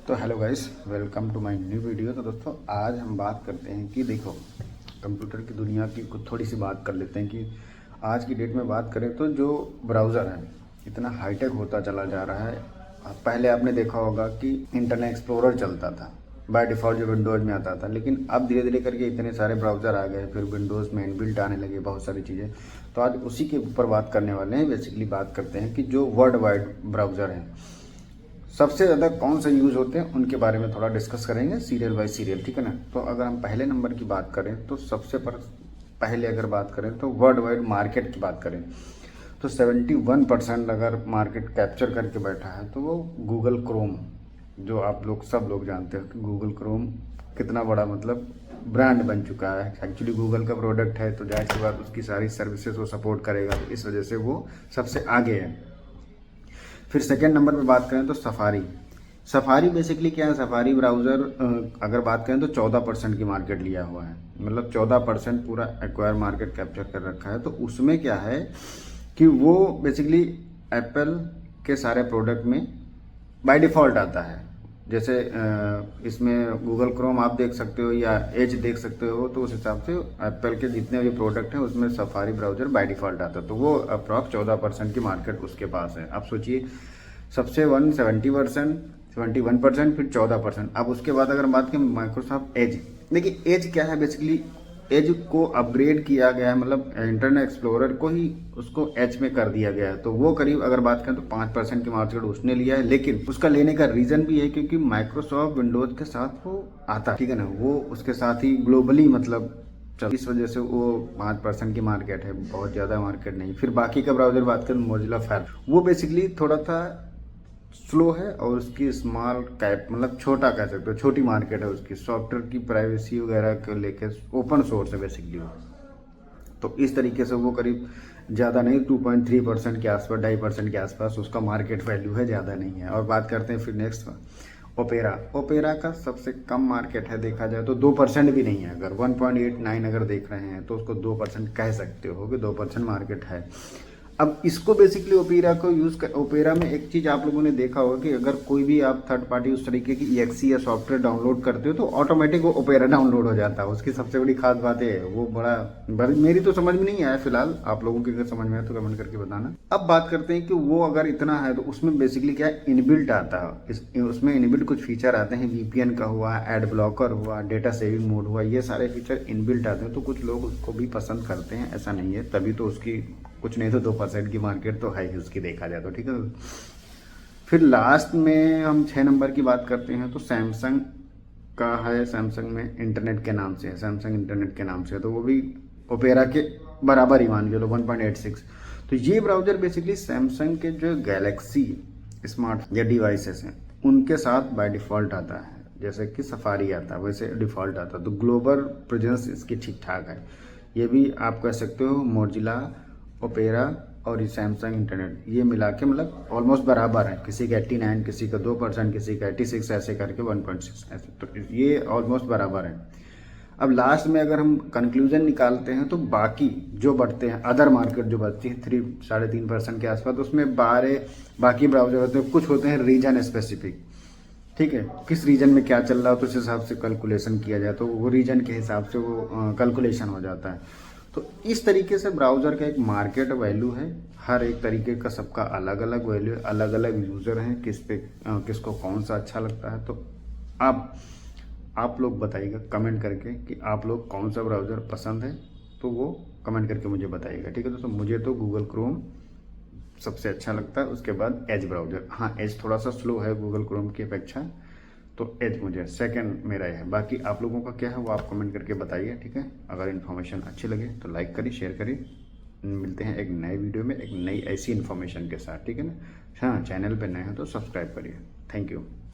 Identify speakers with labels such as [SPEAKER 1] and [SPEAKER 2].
[SPEAKER 1] तो hello guys, welcome to my new video. तो दोस्तों आज हम बात करते हैं कि देखो कंप्यूटर की दुनिया की कुछ थोड़ी सी बात कर लेते हैं कि आज की डेट में बात करें तो जो ब्राउज़र है इतना हाईटेक होता चला जा रहा है। पहले आपने देखा होगा कि इंटरनेट एक्सप्लोरर चलता था बाय डिफ़ॉल्ट जो विंडोज़ में आता था, लेकिन अब धीरे धीरे करके इतने सारे ब्राउज़र आ गए, फिर विंडोज़ में इनबिल्ट आने लगे बहुत सारी चीज़ें। तो आज उसी के ऊपर बात करने वाले हैं। बेसिकली बात करते हैं कि जो वर्ल्ड वाइड ब्राउज़र हैं सबसे ज़्यादा कौन से यूज़ होते हैं उनके बारे में थोड़ा डिस्कस करेंगे सीरियल बाय सीरियल, ठीक है ना। तो अगर हम पहले नंबर की बात करें तो पहले अगर बात करें तो वर्ल्ड वाइड मार्केट की बात करें तो 71% अगर मार्केट कैप्चर करके बैठा है तो वो गूगल क्रोम, जो आप लोग सब लोग जानते हैं कि गूगल क्रोम कितना बड़ा मतलब ब्रांड बन चुका है। एक्चुअली गूगल का प्रोडक्ट है तो जाहिर सी बात उसकी सारी सर्विसेज वो सपोर्ट करेगा, तो इस वजह से वो सबसे आगे है। फिर सेकेंड नंबर पे बात करें तो सफारी बेसिकली क्या है। सफारी ब्राउज़र अगर बात करें तो 14% की मार्केट लिया हुआ है, मतलब 14% पूरा एक्वायर मार्केट कैप्चर कर रखा है। तो उसमें क्या है कि वो बेसिकली एप्पल के सारे प्रोडक्ट में बाय डिफ़ॉल्ट आता है। जैसे इसमें गूगल क्रोम आप देख सकते हो या एज देख सकते हो, तो उस हिसाब से एप्पल के जितने भी प्रोडक्ट हैं उसमें सफारी ब्राउज़र बाय डिफ़ॉल्ट आता है। तो वो अप्रॉक्स 14% की मार्केट उसके पास है। आप सोचिए सबसे 170%, 71%, फिर 14%। अब उसके बाद अगर बात करें माइक्रोसॉफ्ट एज, देखिए एज क्या है बेसिकली, एज को अपग्रेड किया गया है, मतलब इंटरनेट एक्सप्लोरर को ही उसको एज में कर दिया गया है। तो वो करीब अगर बात करें तो 5% की मार्केट उसने लिया है, लेकिन उसका लेने का रीज़न भी है क्योंकि माइक्रोसॉफ्ट विंडोज़ के साथ वो आता, ठीक है ना, वो उसके साथ ही ग्लोबली मतलब इस वजह से वो 5% की मार्केट है, बहुत ज़्यादा मार्केट नहीं। फिर बाकी का ब्राउज़र बात करें मोजिला फायरफॉक्स, वो बेसिकली थोड़ा सा स्लो है और उसकी स्मॉल कैप मतलब छोटा कह सकते हो, छोटी मार्केट है उसकी। सॉफ्टवेयर की प्राइवेसी वगैरह को लेके ओपन सोर्स है बेसिकली वो। तो इस तरीके से वो करीब ज़्यादा नहीं 2.3% के आसपास, 2.5% के आसपास उसका मार्केट वैल्यू है, ज़्यादा नहीं है। और बात करते हैं फिर नेक्स्ट ओपेरा का सबसे कम मार्केट है, देखा जाए तो 2% भी नहीं है। अगर 1.89 अगर देख रहे हैं तो उसको 2% कह सकते हो कि 2% मार्केट है। अब इसको बेसिकली ओपेरा को ओपेरा में एक चीज़ आप लोगों ने देखा होगा कि अगर कोई भी आप थर्ड पार्टी उस तरीके की EXE या सॉफ्टवेयर डाउनलोड करते हो तो ऑटोमेटिक वो ओपेरा डाउनलोड हो जाता है। उसकी सबसे बड़ी खास बात है वो मेरी तो समझ में नहीं आया फिलहाल, आप लोगों की अगर समझ में आया तो कमेंट करके बताना। अब बात करते हैं कि वो अगर इतना है तो उसमें बेसिकली क्या है, इनबिल्ट आता है। उसमें इनबिल्ट कुछ फीचर आते हैं, VPN का हुआ, एड ब्लॉकर हुआ, डेटा सेविंग मोड हुआ, ये सारे फीचर इनबिल्ट आते हैं। तो कुछ लोग उसको भी पसंद करते हैं, ऐसा नहीं है, तभी तो उसकी कुछ नहीं तो 2% की मार्केट तो है ही उसकी, देखा जाए तो, ठीक है। फिर लास्ट में हम 6 नंबर की बात करते हैं तो सैमसंग का है। सैमसंग में इंटरनेट के नाम से है, सैमसंग इंटरनेट के नाम से है, तो वो भी ओपेरा के बराबर ही मान के लो 1.86। तो ये ब्राउज़र बेसिकली सैमसंग के जो गैलेक्सी स्मार्ट या डिवाइसेस हैं उनके साथ बाय डिफ़ॉल्ट आता है। जैसे कि सफारी आता है वैसे डिफ़ॉल्ट आता है। तो ग्लोबल प्रेजेंस इसकी ठीक ठाक है। ये भी आप कह सकते हो मोजिला, ओपेरा और ये सैमसंग इंटरनेट ये मिला के मतलब ऑलमोस्ट बराबर है। किसी का 89, किसी का 2%, किसी का 86, ऐसे करके 1.6 ऐसे, तो ये ऑलमोस्ट बराबर है। अब लास्ट में अगर हम कंक्लूजन निकालते हैं तो बाकी जो बढ़ते हैं, अदर मार्केट जो बढ़ती है 3-3.5% के आसपास, तो उसमें बाकी ब्राउजर होते हैं, कुछ होते हैं रीजन स्पेसिफिक, ठीक है, किस रीजन में क्या चल रहा है तो उस हिसाब से कैलकुलेशन किया जाए तो वो रीजन के हिसाब से वो कैलकुलेशन हो जाता है। तो इस तरीके से ब्राउज़र का एक मार्केट वैल्यू है। हर एक तरीके का सबका अलग अलग वैल्यू है, अलग अलग यूज़र हैं, किसको कौन सा अच्छा लगता है। तो आप लोग बताइएगा कमेंट करके कि आप लोग कौन सा ब्राउज़र पसंद है, तो वो कमेंट करके मुझे बताइएगा, ठीक है दोस्तों। मुझे तो गूगल क्रोम सबसे अच्छा लगता है, उसके बाद एज ब्राउज़र। हाँ, एज थोड़ा सा स्लो है गूगल क्रोम की अपेक्षा, तो एज मुझे सेकंड मेरा है। बाकी आप लोगों का क्या है वो आप कमेंट करके बताइए, ठीक है। अगर इन्फॉर्मेशन अच्छी लगे तो लाइक करिए, शेयर करिए। मिलते हैं एक नए वीडियो में एक नई ऐसी इन्फॉर्मेशन के साथ, ठीक है ना। हाँ, चैनल पे नए हैं तो सब्सक्राइब करिए। Thank you.